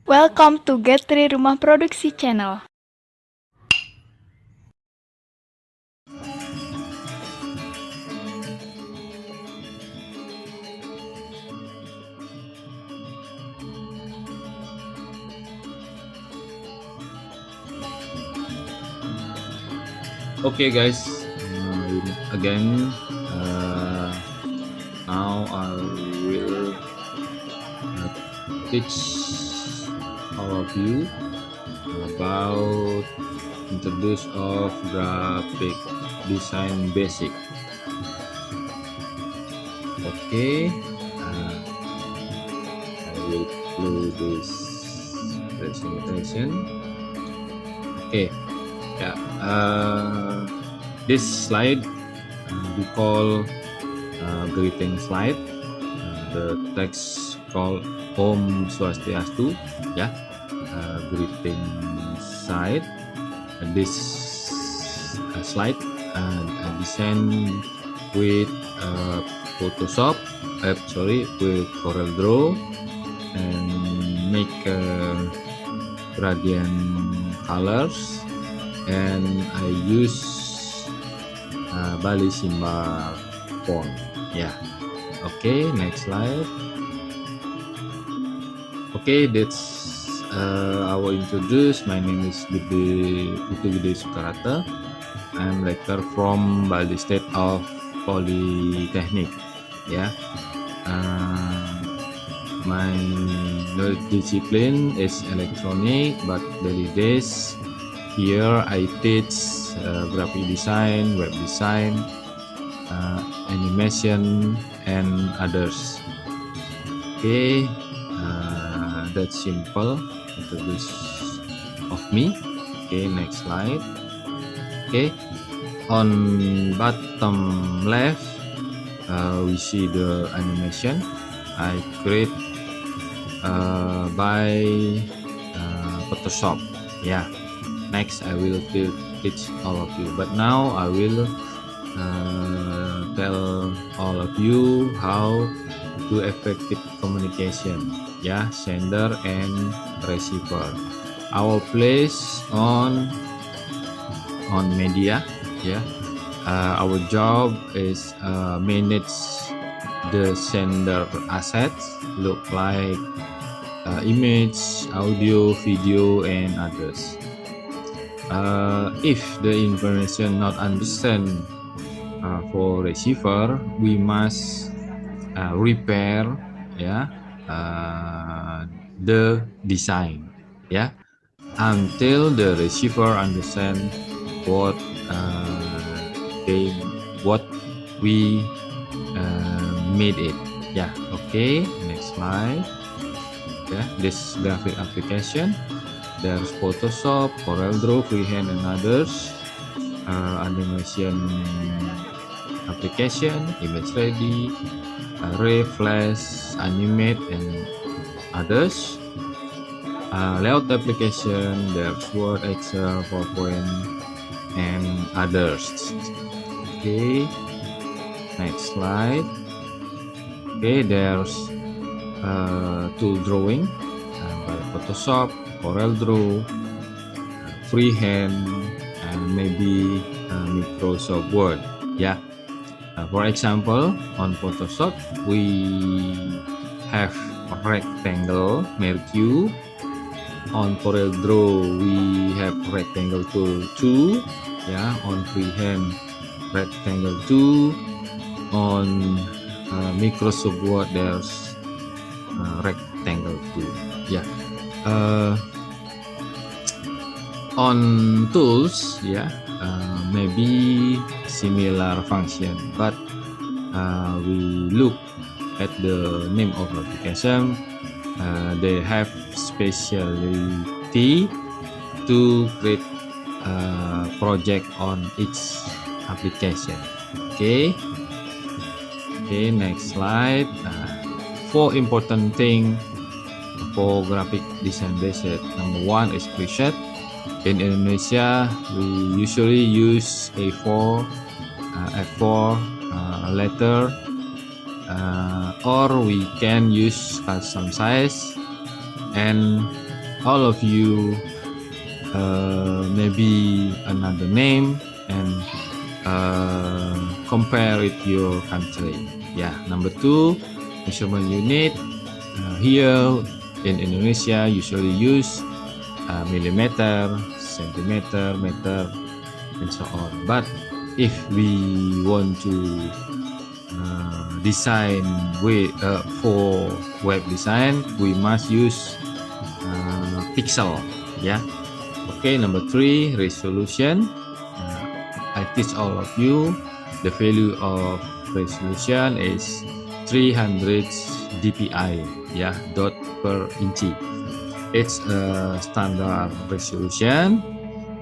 Welcome to Get3 Rumah Produksi Channel. Okay, guys, again, now I will teach all of you about introduce of graphic design basic. Okay, I will play this presentation. Okay, yeah, this slide we call greeting slide. The text called Om Swastiastu, ya, greeting slide. This slide I designed with Photoshop, with CorelDRAW, and make gradient colors, and I use Bali Symbol font. Yeah. Okay, next slide. Okay, that's I will introduce. My name is Gede Sukarata. I'm lecturer from Bali State of Polytechnic. Yeah. My discipline is electronic, but daily days here I teach graphic design, web design, animation, and others. Okay, that's simple introduce of me. Okay, next slide. Okay, on bottom left we see the animation I create by Photoshop. Yeah, next I will teach all of you, but now I will tell all of you how to effective communication, yeah, sender and receiver. I will place on media, yeah. Our job is manage the sender assets, look like image, audio, video, and others. If the information not understand for receiver, we must repair, yeah, the design, yeah, until the receiver understand what we made it. Yeah. Okay, next slide. Yeah, this graphic application, there's Photoshop, CorelDRAW, Freehand, and others. Animation application, image ready, Ray, Flash, Animate, and others. Layout application, there's Word, Excel, PowerPoint, and others. Okay, next slide. Okay, there's tool drawing by Photoshop, CorelDRAW, Freehand, and maybe Microsoft Word. Yeah. For example, on Photoshop we have a rectangle Mercure. On CorelDRAW we have rectangle tool 2. Yeah. On Freehand, rectangle 2. On Microsoft Word there's rectangle 2. Yeah. On tools, yeah, maybe similar function, but we look at the name of application. They have specialty to create a project on each application. Okay. Okay, next slide. 4 important things for graphic design basic. Number 1 is preset. In Indonesia, we usually use A4 letter, or we can use custom size and all of you maybe another name and compare it your country. Yeah, number 2, measurement unit. Here in Indonesia usually use millimeter, centimeter, meter, and so on. But if we want to design for web design, we must use pixel. Yeah. Okay, number 3, resolution. I teach all of you the value of resolution is 300 dpi, yeah, dot per inch. It's a standard resolution,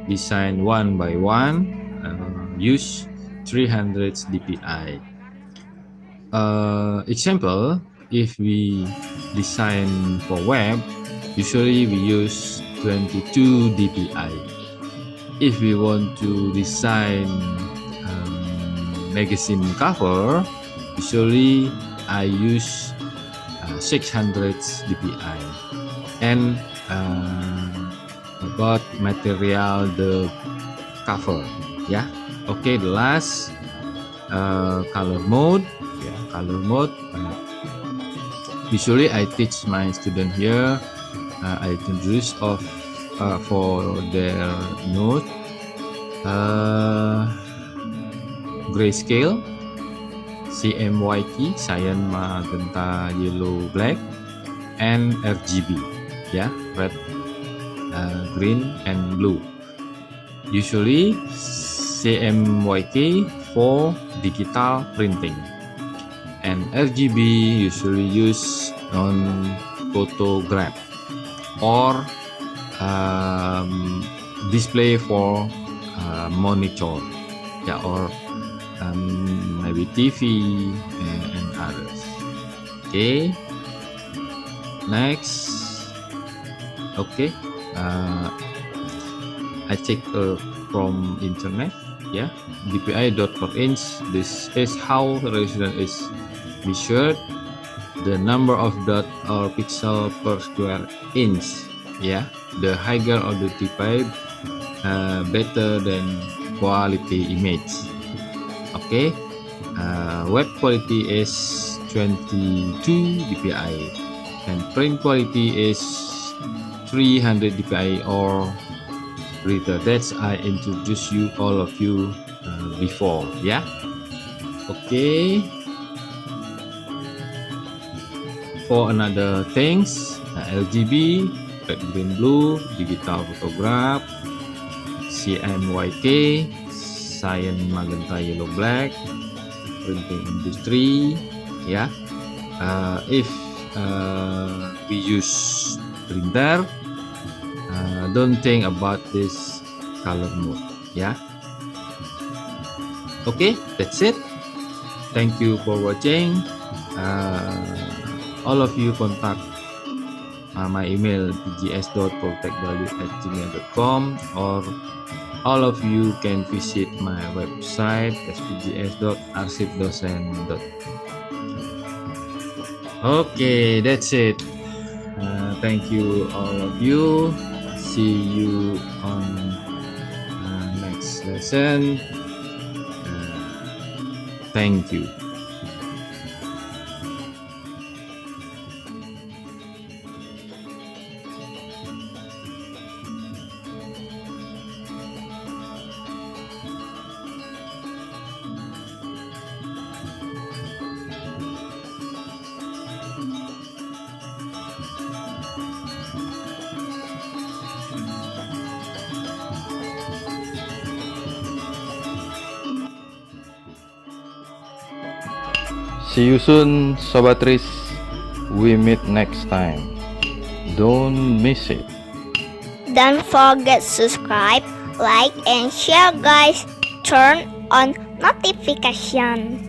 design one by one, use 300 dpi. Example, if we design for web, usually we use 22 dpi. If we want to design magazine cover, usually I use 600 dpi. And about material the cover, yeah. Okay, the last color mode. Yeah, color mode. Usually I teach my student here. I introduce of for their note grayscale, CMYK, cyan, magenta, yellow, black, and RGB, yeah, red, green, and blue. Usually CMYK for digital printing, and RGB usually used on photograph or display for monitor, yeah, or maybe TV and others. Okay, next. Okay, I check from internet, yeah, dpi.per-inch. This is how the resolution is measured, the number of dot or pixel per square inch. Yeah, the higher of the dpi, better than quality image. Okay, web quality is 22 dpi and print quality is 300 dpi or greater. That's I introduced you all of you before. Yeah. Okay. For another things, RGB, red, green, blue, digital photograph, CMYK, cyan, magenta, yellow, black, printing industry. Yeah, if we use printer, don't think about this color mode. Yeah. Okay, that's it. Thank you for watching. All of you contact my email pgs.protectvalue@gmail.com, or all of you can visit my website spgs.arsipdosen.com. Okay, that's it. Thank you all of you. See you on next lesson. Thank you. See you soon, Sobatris. We meet next time. Don't miss it. Don't forget subscribe, like, and share, guys. Turn on notification.